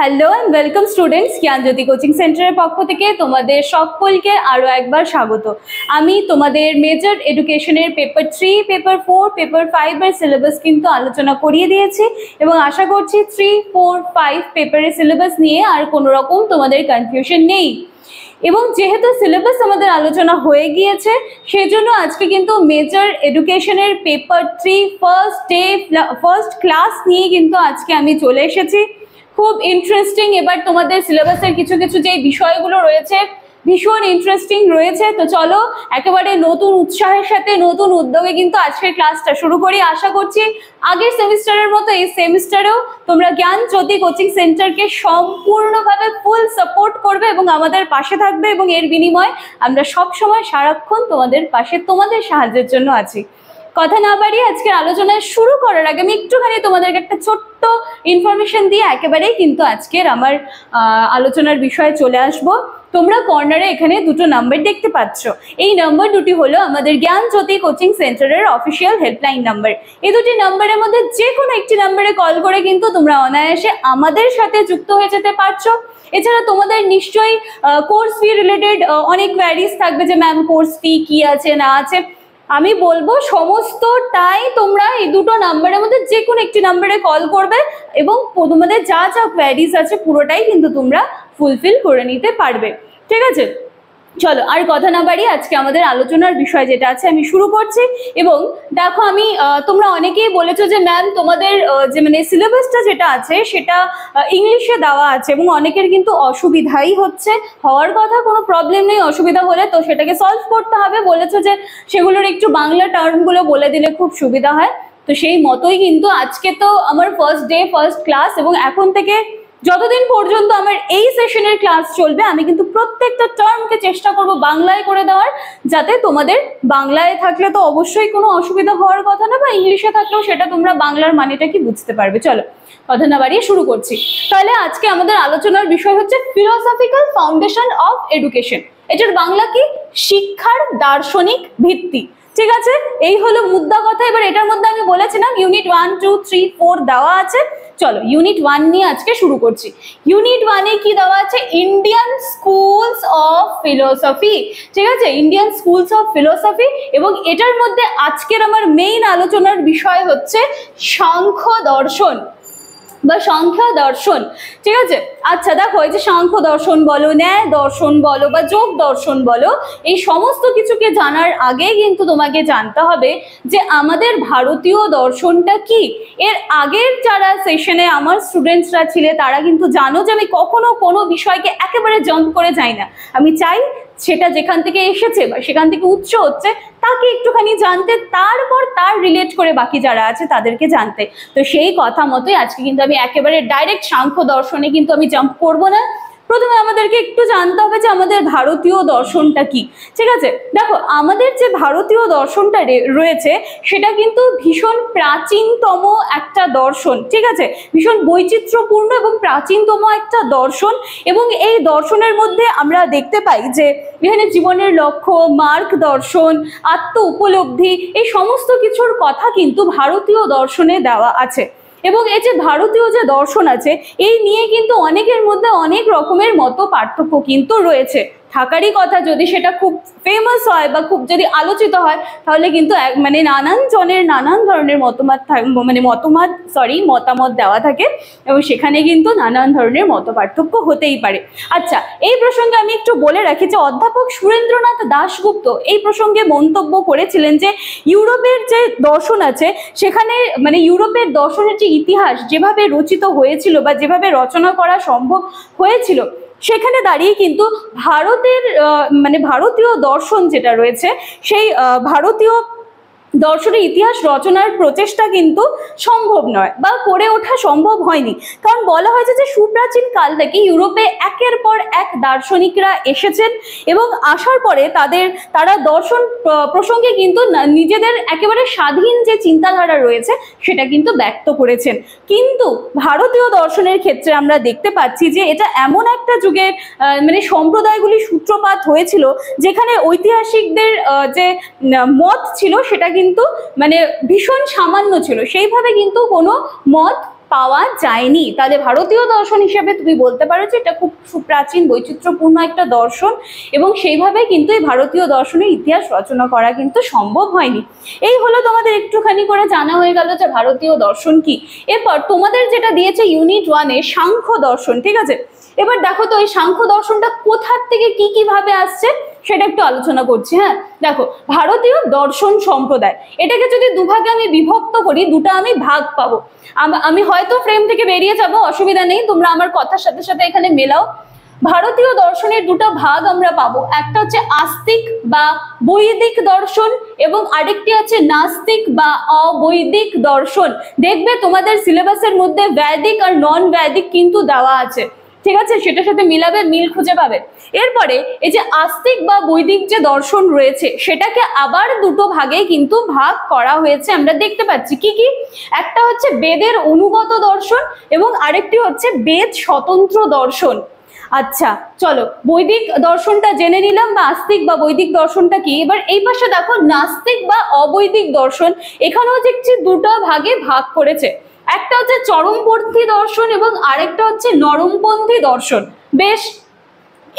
Hello and welcome students, Gyanjyoti coaching সেন্টারের পক্ষ থেকে তোমাদের সকলকে আরও একবার স্বাগত। আমি তোমাদের মেজর এডুকেশনের পেপার 3, পেপার 4, পেপার 5 এর সিলেবাস কিন্তু আলোচনা করিয়ে দিয়েছি এবং আশা করছি 3, 4, 5 পেপারের সিলেবাস নিয়ে আর কোনো রকম তোমাদের কনফিউশন নেই। এবং যেহেতু সিলেবাস আমাদের আলোচনা হয়ে গিয়েছে সেজন্য আজকে কিন্তু মেজর এডুকেশনের পেপার 3 ফার্স্ট ক্লাস নিয়ে কিন্তু আজকে আমি চলে এসেছি। খুব ইন্টারেস্টিং, এবার তোমাদের সিলেবাসের কিছু কিছু যে বিষয়গুলো রয়েছে ভীষণ ইন্টারেস্টিং রয়েছে। তো চলো একেবারে নতুন উৎসাহের সাথে নতুন উদ্যোগে কিন্তু আজকের ক্লাসটা শুরু করি। আশা করছি আগের সেমিস্টারের মতো এই সেমিস্টারেও তোমরা জ্ঞানজ্যোতি কোচিং সেন্টারকে সম্পূর্ণভাবে ফুল সাপোর্ট করবে এবং আমাদের পাশে থাকবে, এবং এর বিনিময়ে আমরা সবসময় সারাক্ষণ তোমাদের পাশে তোমাদের সাহায্যের জন্য আছি। কথা না বাড়িয়ে আজকের আলোচনায় শুরু করার আগে আমি একটুখানি তোমাদেরকে একটা ছোট্ট ইনফরমেশন দিয়ে একেবারেই কিন্তু আজকের আমার আলোচনার বিষয়ে চলে আসব। তোমরা কর্নারে এখানে দুটো নাম্বার দেখতে পাচ্ছ। এই নাম্বার দুটি হলো আমাদের জ্ঞানজ্যোতি কোচিং সেন্টারের অফিসিয়াল হেল্পলাইন নাম্বার। এই দুটি নাম্বারের মধ্যে যে কোনো একটি নাম্বারে কল করে কিন্তু তোমরা অনায়াসে আমাদের সাথে যুক্ত হয়ে যেতে পারছো। এছাড়া তোমাদের নিশ্চয়ই কোর্স ফি রিলেটেড অনেক কোয়ারিজ থাকবে যে ম্যাম কোর্স ফি কি আছে না আছে। আমি বলবো সমস্তটাই তোমরা এই দুটো নাম্বারের মধ্যে যে কোনো একটি নাম্বারে কল করবে এবং তোমাদের যা যা কোয়ারিজ আছে পুরোটাই কিন্তু তোমরা ফুলফিল করে নিতে পারবে। ঠিক আছে, চলো আর কথা না বাড়িয়ে আজকে আমাদের আলোচনার বিষয় যেটা আছে আমি শুরু করছি। এবং দেখো আমি তোমরা অনেকেই বলেছো যে ম্যাম তোমাদের যে মানে সিলেবাসটা যেটা আছে সেটা ইংলিশে দেওয়া আছে এবং অনেকের কিন্তু অসুবিধাই হচ্ছে। হওয়ার কথা, কোনো প্রবলেম নেই, অসুবিধা হলে তো সেটাকে সলভ করতে হবে। বলেছো যে সেগুলোর একটু বাংলা টার্মগুলো বলে দিলে খুব সুবিধা হয়। তো সেই মতোই কিন্তু আজকে তো আমার ফার্স্ট ডে ফার্স্ট ক্লাস, এবং এখন থেকে যতদিন পর্যন্ত আমার এই সেশনের ক্লাস চলবে আমি কিন্তু প্রত্যেকটা টার্মকে চেষ্টা করব বাংলায় করে দেওয়ার, যাতে তোমাদের বাংলায় থাকলে তো অবশ্যই কোনো অসুবিধা হওয়ার কথা না, বা ইংলিশে থাকলেও সেটা তোমরা বাংলার মানেটা কি বুঝতে পারবে। চলো কথা না বাড়িয়ে শুরু করছি। তাহলে আজকে আমাদের আলোচনার বিষয় হচ্ছে ফিলোসফিক্যাল ফাউন্ডেশন অফ এডুকেশন। এটার বাংলা কি? শিক্ষার দার্শনিক ভিত্তি। ঠিক আছে, এই হলো মুদ্রা কথা। এবার এটার মধ্যে আমি বলেছিলাম ইউনিট 1, 2, 3, 4 দেওয়া আছে। চলো ইউনিট 1 নিয়ে আজকে শুরু করছি। ইউনিট 1-এ কি দেওয়া আছে? Indian schools of philosophy. ঠিক আছে, ইন্ডিয়ান স্কুলস অফ ফিলোসফি। এবং এটার মধ্যে আজকের আমার মেইন আলোচনার বিষয় হচ্ছে সাংখ্য দর্শন বা সংখ্যা দর্শন। ঠিক আছে, আচ্ছা দেখো এই যে সাংখ্য দর্শন বলো, ন্যায় দর্শন বলো বা যোগ দর্শন বলো, এই সমস্ত কিছুকে জানার আগে কিন্তু তোমাকে জানতে হবে যে আমাদের ভারতীয় দর্শনটা কি। এর আগের যারা সেশনে আমার স্টুডেন্টসরা ছিলে তারা কিন্তু জানো যে আমি কখনো কোনো বিষয়কে একেবারে জাম্প করে যাই না। আমি চাই সেটা যেখান থেকে এসেছে বা সেখান থেকে উৎস হচ্ছে তাকে একটুখানি জানতে, তারপর তার রিলেট করে বাকি যারা আছে তাদেরকে জানতে। তো সেই কথা মতোই আজকে কিন্তু আমি একেবারে ডাইরেক্ট সাংখ্য দর্শনে কিন্তু আমি জাম্প করবো না। প্রথমে আমাদেরকে একটু জানতে হবে যে আমাদের ভারতীয় দর্শনটা কি। ঠিক আছে, দেখো আমাদের যে ভারতীয় দর্শনটা রয়েছে সেটা কিন্তু ভীষণ প্রাচীনতম একটা দর্শন। ঠিক আছে, ভীষণ বৈচিত্র্যপূর্ণ এবং প্রাচীনতম একটা দর্শন। এবং এই দর্শনের মধ্যে আমরা দেখতে পাই যে এখানে জীবনের লক্ষ্য, মার্গ দর্শন, আত্ম উপলব্ধি, এই সমস্ত কিছুর কথা কিন্তু ভারতীয় দর্শনে দেওয়া আছে। এবং এই যে ভারতীয় যে দর্শন আছে এই নিয়ে কিন্তু অনেকের মধ্যে অনেক রকমের মত পার্থক্য কিন্তু রয়েছে। থাকারই কথা, যদি সেটা খুব ফেমাস হয় বা খুব যদি আলোচিত হয় তাহলে কিন্তু মানে নানান জনের নানান ধরনের মতামত দেওয়া থাকে এবং সেখানে কিন্তু নানান ধরনের মত পার্থক্য হতেই পারে। আচ্ছা, এই প্রসঙ্গে আমি একটু বলে রাখি যে অধ্যাপক সুরেন্দ্রনাথ দাশগুপ্ত এই প্রসঙ্গে মন্তব্য করেছিলেন যে ইউরোপের যে দর্শন আছে সেখানে মানে ইউরোপের দর্শনের যে ইতিহাস যেভাবে রচিত হয়েছিল বা যেভাবে রচনা করা সম্ভব হয়েছিল সেখানে দাঁড়িয়ে কিন্তু ভারতের মানে ভারতীয় দর্শন যেটা রয়েছে সেই ভারতীয় দর্শনের ইতিহাস রচনার প্রচেষ্টা কিন্তু সম্ভব নয় বা করে ওঠা সম্ভব হয়নি। কারণ বলা হয়েছে যে সুপ্রাচীন কাল থেকে ইউরোপে একের পর এক দার্শনিকরা এসেছেন এবং আসার পরে তারা দর্শন প্রসঙ্গে কিন্তু নিজেদের একেবারে স্বাধীন যে চিন্তাধারা রয়েছে সেটা কিন্তু ব্যক্ত করেছেন। কিন্তু ভারতীয় দর্শনের ক্ষেত্রে আমরা দেখতে পাচ্ছি যে এটা এমন একটা যুগের মানে সম্প্রদায়গুলি সূত্রপাত হয়েছিল যেখানে ঐতিহাসিকদের যে মত ছিল সেটা কিন্তু মানে ভীষণ সামান্য ছিল, সেইভাবে কিন্তু কোনো মত পাওয়া যায়নি। তাহলে ভারতীয় দর্শন হিসেবে তুমি বলতে পারো যে এটা খুব সুপ্রাচীন বৈচিত্র্যপূর্ণ একটা দর্শন, এবং সেইভাবে কিন্তু এই ভারতীয় দর্শনের ইতিহাস রচনা করা কিন্তু সম্ভব হয়নি। এই হলো তোমাদের একটুখানি করে জানা হয়ে গেল যে ভারতীয় দর্শন কি। এরপর তোমাদের যেটা দিয়েছে ইউনিট 1-এ সাংখ্য দর্শন, ঠিক আছে। এবার দেখো তো এই সাংখ্য দর্শনটা কোথার থেকে কি ভাবে আসছে সেটা একটু আলোচনা করছি। হ্যাঁ, দেখো ভারতীয় দর্শন সম্প্রদায়, এটাকে যদি দুভাগে আমি বিভক্ত করি, দুটা আমি ভাগ পাবো। আমি হয়তো ফ্রেম থেকে বেরিয়ে যাব, অসুবিধা নেই, তোমরা আমার কথার সাথে সাথে এখানে মেলাও। ভারতীয় দর্শনের দুটো ভাগ আমরা পাবো, একটা হচ্ছে আস্তিক বা বৈদিক দর্শন এবং আরেকটি আছে নাস্তিক বা অবৈদিক দর্শন। দেখবে তোমাদের সিলেবাসের মধ্যে বৈদিক আর নন বৈদিক কিন্তু দেওয়া আছে, ঠিক আছে, সেটার সাথে মিলাবে, মিল খুঁজে পাবে। এরপরে এই যে আস্তিক বা বৈদিক যে দর্শন রয়েছে সেটাকে আবার দুটো ভাগে কিন্তু ভাগ করা হয়েছে, আমরা দেখতে পাচ্ছি। কি কি? একটা হচ্ছে বেদের অনুগত দর্শন এবং আরেকটি হচ্ছে বেদ স্বতন্ত্র দর্শন। আচ্ছা চলো, বৈদিক দর্শনটা জেনে নিলাম বা আস্তিক বা বৈদিক দর্শনটা কি। এবার এই পাশে দেখো নাস্তিক বা অবৈদিক দর্শন, এখানেও দেখছি দুটো ভাগে ভাগ করেছে। একটা হচ্ছে চরমপন্থী দর্শন এবং আরেকটা হচ্ছে নরমপন্থী দর্শন। বেশ,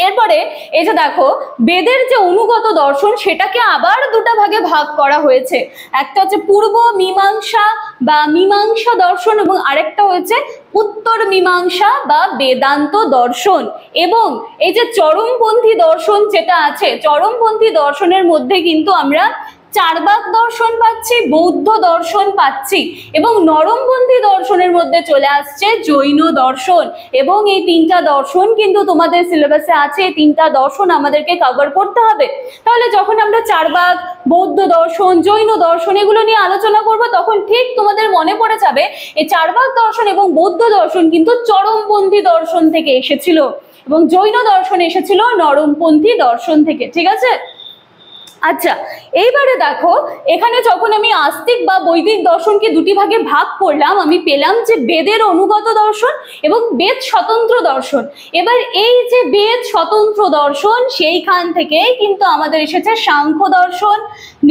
এরপরে এই যে দেখো বেদের যে অনুগত দর্শন সেটাকে আবার দুটো ভাগে ভাগ করা হয়েছে। একটা হচ্ছে পূর্ব মীমাংসা বা মীমাংসা দর্শন এবং আরেকটা হচ্ছে উত্তর মীমাংসা বা বেদান্ত দর্শন। এবং এই যে চরমপন্থী দর্শন যেটা আছে, চরমপন্থী দর্শনের মধ্যে কিন্তু আমরা চার্বাক দর্শন পাচ্ছি, বৌদ্ধ দর্শন পাচ্ছি, এবং নরমপন্থী দর্শনের মধ্যে চলে আসছে জৈন দর্শন। এবং এই তিনটা দর্শন কিন্তু তোমাদের সিলেবাসে আছে, এই তিনটা দর্শন আমাদেরকে কভার করতে হবে। তাহলে যখন আমরা চার্বাক, বৌদ্ধ দর্শন, জৈন দর্শন এগুলো নিয়ে আলোচনা করব, তখন ঠিক তোমাদের মনে পড়ে যাবে এই চার্বাক দর্শন এবং বৌদ্ধ দর্শন কিন্তু চরমপন্থী দর্শন থেকে এসেছিল এবং জৈন দর্শন এসেছিল নরমপন্থী দর্শন থেকে, ঠিক আছে। আচ্ছা, এইবারে দেখো এখানে যখন আমি আস্তিক বা বৈদিক দর্শনকে দুটি ভাগে ভাগ করলাম, আমি পেলাম যে বেদের অনুগত দর্শন এবং বেদ স্বতন্ত্র দর্শন। এবার এই যে বেদ স্বতন্ত্র দর্শন, সেইখান থেকে কিন্তু আমাদের এসেছে সাংখ্য দর্শন,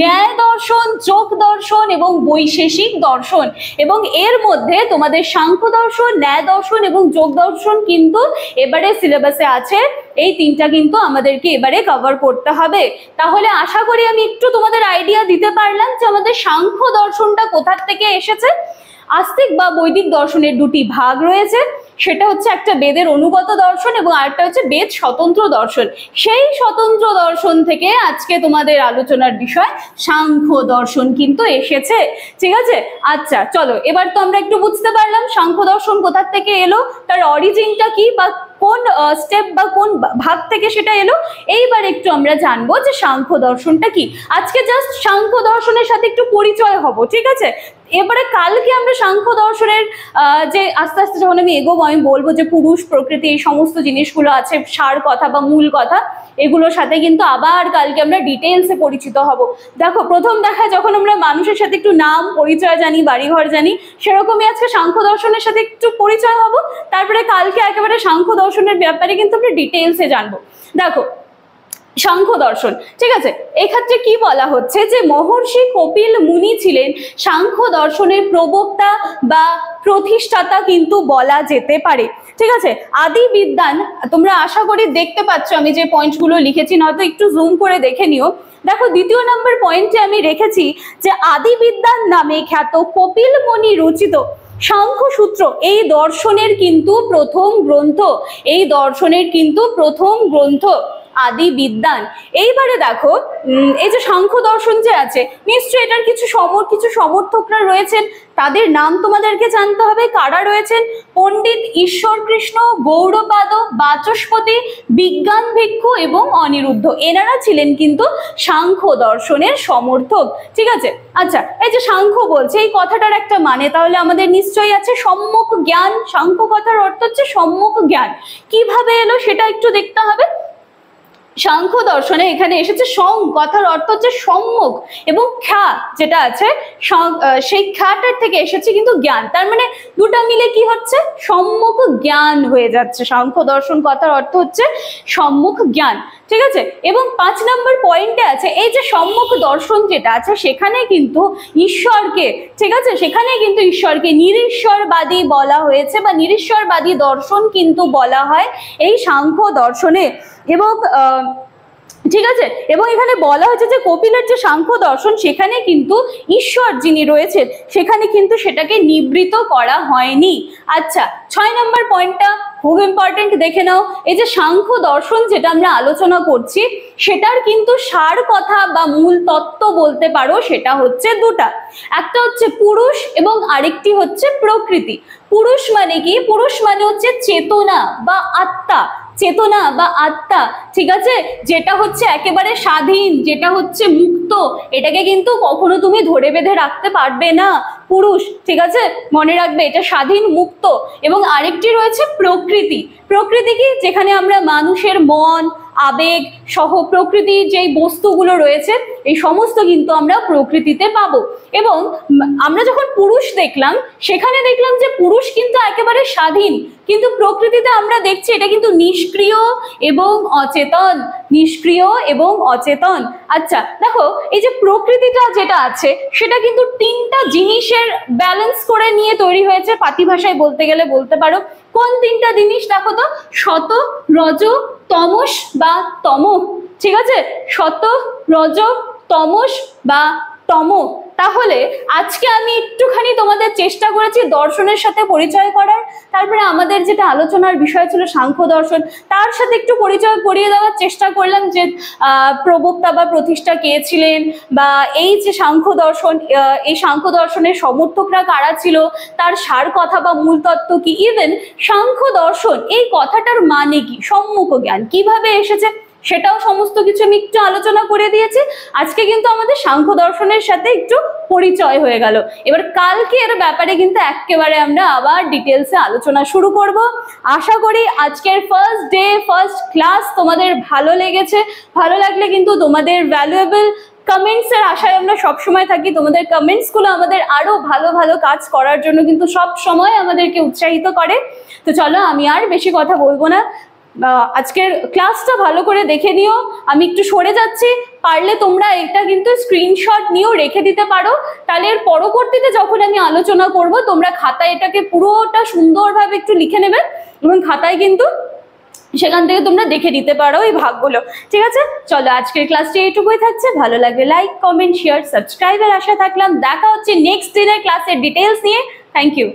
ন্যায় দর্শন, যোগ দর্শন এবং বৈশেষিক দর্শন। এবং এর মধ্যে তোমাদের সাংখ্য দর্শন, ন্যায় দর্শন এবং যোগ দর্শন কিন্তু এবারে সিলেবাসে আছে। এই তিনটা কিন্তু আমাদেরকে এবারে কভার করতে হবে। তাহলে আশা করি আমি একটু তোমাদের আইডিয়া দিতে পারলাম যে আমাদের সাংখ্য দর্শনটা কোথা থেকে এসেছে। আস্তিক বা বৈদিক দর্শনের দুটি ভাগ রয়েছে, সেটা হচ্ছে একটা বেদের অনুগত দর্শন এবং আরেকটা হচ্ছে বেদ স্বতন্ত্র দর্শন। সেই স্বতন্ত্র দর্শন থেকে আজকে তোমাদের আলোচনার বিষয় সাংখ্য দর্শন কিন্তু এসেছে, ঠিক আছে। আচ্ছা চলো, এবার তো আমরা একটু বুঝতে পারলাম সাংখ্য দর্শন কোথা থেকে এলো, তার অরিজিনটা কি বা কোন স্টেপ বা কোন ভাগ থেকে সেটা এলো। এইবার একটু আমরা জানবো যে সাংখ্য দর্শনটা কি। আজকে জাস্ট সাংখ্য দর্শনের সাথে একটু পরিচয় হব, ঠিক আছে। এবারে কালকে আমরা সাংখ্য দর্শনের যে আস্তে আস্তে যখন আমি এগোবো, আমি বলবো যে পুরুষ, প্রকৃতি, এই সমস্ত জিনিসগুলো আছে, সার কথা বা মূল কথা, এগুলোর সাথে কিন্তু আবার কালকে আমরা ডিটেলসে পরিচিত হব। দেখো প্রথম দেখায় যখন আমরা মানুষের সাথে একটু নাম পরিচয় জানি, বাড়িঘর জানি, সেরকমই আজকে সাংখ্য দর্শনের সাথে একটু পরিচয় হব। তারপরে কালকে একেবারে সাংখ্য দর্শনের ব্যাপারে কিন্তু আমরা ডিটেলসে জানবো। দেখো সাংখ্য দর্শন, ঠিক আছে, এক্ষেত্রে কি বলা হচ্ছে যে মহর্ষি কপিল মুনি ছিলেন সাংখ্য দর্শনের প্রবক্তা বা প্রতিষ্ঠাতা কিন্তু বলা যেতে পারে, ঠিক আছে। আদি বিদ্যান, তোমরা আশা করি দেখতে পাচ্ছ আমি যে পয়েন্টগুলো লিখেছি, নয়তো একটু জুম করে দেখে নিও। দেখো দ্বিতীয় নম্বর পয়েন্টে আমি রেখেছি যে আদি বিদ্যান নামে খ্যাত কপিল মুনি রচিত সাংখ্য সূত্র এই দর্শনের কিন্তু প্রথম গ্রন্থ, এই দর্শনের কিন্তু প্রথম গ্রন্থ আদি বিদ্যান। এইবারে দেখো এই যে সাংখ্য দর্শন যে আছে, নিশ্চয়ই এটার কিছু সমর্থকরা রয়েছেন, তাদের নাম তোমাদেরকে জানতে হবে। কারা রয়েছেন? পণ্ডিত ঈশ্বর কৃষ্ণ, গৌড়পাদ, বাচস্পতি, বিজ্ঞান ভিক্ষু এবং অনিরুদ্ধ। এনারা ছিলেন কিন্তু সাংখ্য দর্শনের সমর্থক, ঠিক আছে। আচ্ছা, এই যে সাংখ্য বলছে, এই কথাটার একটা মানে তাহলে আমাদের নিশ্চয়ই আছে সম্যক জ্ঞান। সাংখ্য কথার অর্থ হচ্ছে সম্যক জ্ঞান। কিভাবে এলো সেটা একটু দেখতে হবে। সাংখ্য দর্শনে এখানে এসেছে সং কথার অর্থ হচ্ছে সম্যক, এবং খ্যা যেটা আছে সেই খ্যাটার থেকে এসেছে কিন্তু জ্ঞান, তার মানে দুটা মিলে কি হচ্ছে? সম্যক জ্ঞান হয়ে যাচ্ছে। সাংখ্য দর্শন কথার অর্থ হচ্ছে সম্যক জ্ঞান, ঠিক আছে। এবং 5 নম্বর পয়েন্টে আছে এই যে সম্মুখ দর্শন যেটা আছে সেখানে কিন্তু ঈশ্বরকে, ঠিক আছে, সেখানে কিন্তু ঈশ্বরকে নিরীশ্বরবাদী বলা হয়েছে বা নিরীশ্বরবাদী দর্শন কিন্তু বলা হয় এই সাংখ্য দর্শনে। এবং ঠিক আছে, এবং এখানে বলা হয়েছে যে কপিলের যে সাংখ্য দর্শন সেখানে কিন্তু ঈশ্বর যিনি রয়েছেন সেখানে কিন্তু সেটাকে নিবৃত করা হয়নি। আচ্ছা, 6 নম্বর পয়েন্টটা খুব ইম্পর্টেন্ট, দেখে নাও। এই যে সাংখ্য দর্শন যেটা আমরা আলোচনা করছি সেটার কিন্তু সার কথা বা মূল তত্ত্ব বলতে পারো সেটা হচ্ছে দুটা, একটা হচ্ছে পুরুষ এবং আরেকটি হচ্ছে প্রকৃতি। পুরুষ মানে কি? পুরুষ মানে হচ্ছে চেতনা বা আত্মা, চেতনা বা আত্মা, ঠিক আছে, যেটা হচ্ছে একেবারে স্বাধীন, যেটা হচ্ছে মুক্ত, এটাকে কিন্তু কখনো তুমি ধরে বেঁধে রাখতে পারবে না, পুরুষ, ঠিক আছে, মনে রাখবে এটা স্বাধীন মুক্ত। এবং আরেকটি রয়েছে প্রকৃতি। প্রকৃতি কি? যেখানে আমরা মানুষের মন, আবেগ সহ প্রকৃতির যেই বস্তুগুলো রয়েছে এই সমস্ত কিন্তু আমরা প্রকৃতিতে পাবো। এবং আমরা যখন পুরুষ দেখলাম সেখানে দেখলাম যে পুরুষ কিন্তু একেবারে স্বাধীন, কিন্তু প্রকৃতিতে আমরা দেখছি এটা কিন্তু নিষ্ক্রিয় এবং অচেতন, নিষ্ক্রিয় এবং অচেতন। আচ্ছা দেখো, এই যে প্রকৃতিটা যেটা আছে সেটা কিন্তু 3টা জিনিসের ব্যালেন্স করে নিয়ে তৈরি হয়েছে, পাতি ভাষায় বলতে গেলে বলতে পারো। কোন 3টা জিনিস দেখো তো? সত, রজ, তমস বা তম, ঠিক আছে, সত, রজ, তমস বা তম। তাহলে আজকে আমি একটুখানি তোমাদের চেষ্টা করেছি দর্শনের সাথে পরিচয় করার, তারপরে আমাদের যেটা আলোচনার বিষয় ছিল সাংখ্য দর্শন তার সাথে একটু পরিচয় করিয়ে দেওয়ার চেষ্টা করলাম যে প্রবক্তা বা প্রতিষ্ঠা কে ছিলেন, বা এই যে সাংখ্য দর্শন, এই সাংখ্য দর্শনের সমর্থকরা কারা ছিল, তার সার কথা বা মূল তত্ত্ব কি, ইভেন সাংখ্য দর্শন এই কথাটার মানে কি, সম্মুখ জ্ঞান কিভাবে এসেছে সেটাও সমস্ত কিছু আমি একটু আলোচনা করে দিয়েছি। আজকে কিন্তু আমাদের সাংখ্য দর্শনের সাথে একটু পরিচয় হয়ে গেল। এবার কালকে এর ব্যাপারে কিন্তু একেবারে আমরা আবার ডিটেলসে আলোচনা শুরু করব। আশা করি আজকের ফার্স্ট ডে ফার্স্ট ক্লাস তোমাদের ভালো লেগেছে। ভালো লাগলে কিন্তু তোমাদের ভ্যালুয়েবল কমেন্টস এর আশায় আমরা সবসময় থাকি। তোমাদের কমেন্টস গুলো আমাদের আরো ভালো ভালো কাজ করার জন্য কিন্তু সব সময় আমাদেরকে উৎসাহিত করে। তো চলো আমি আর বেশি কথা বলবো না, আজকের ক্লাসটা ভালো করে দেখে নিও। আমি একটু সরে যাচ্ছি, পারলে তোমরা এটা কিন্তু স্ক্রিনশট নিয়েও রেখে দিতে পারো, তাহলে এর পরবর্তীতে যখন আমি আলোচনা করব তোমরা খাতায় এটাকে পুরোটা সুন্দরভাবে একটু লিখে নেবে এবং খাতায় কিন্তু সেখান থেকে তোমরা দেখে দিতে পারো এই ভাগগুলো, ঠিক আছে। চলো আজকের ক্লাসটি এইটুকুই থাকছে। ভালো লাগলে লাইক, কমেন্ট, শেয়ার, সাবস্ক্রাইবের আশা থাকলাম। দেখা হচ্ছে নেক্সট দিনের ক্লাসের ডিটেলস নিয়ে। Thank you.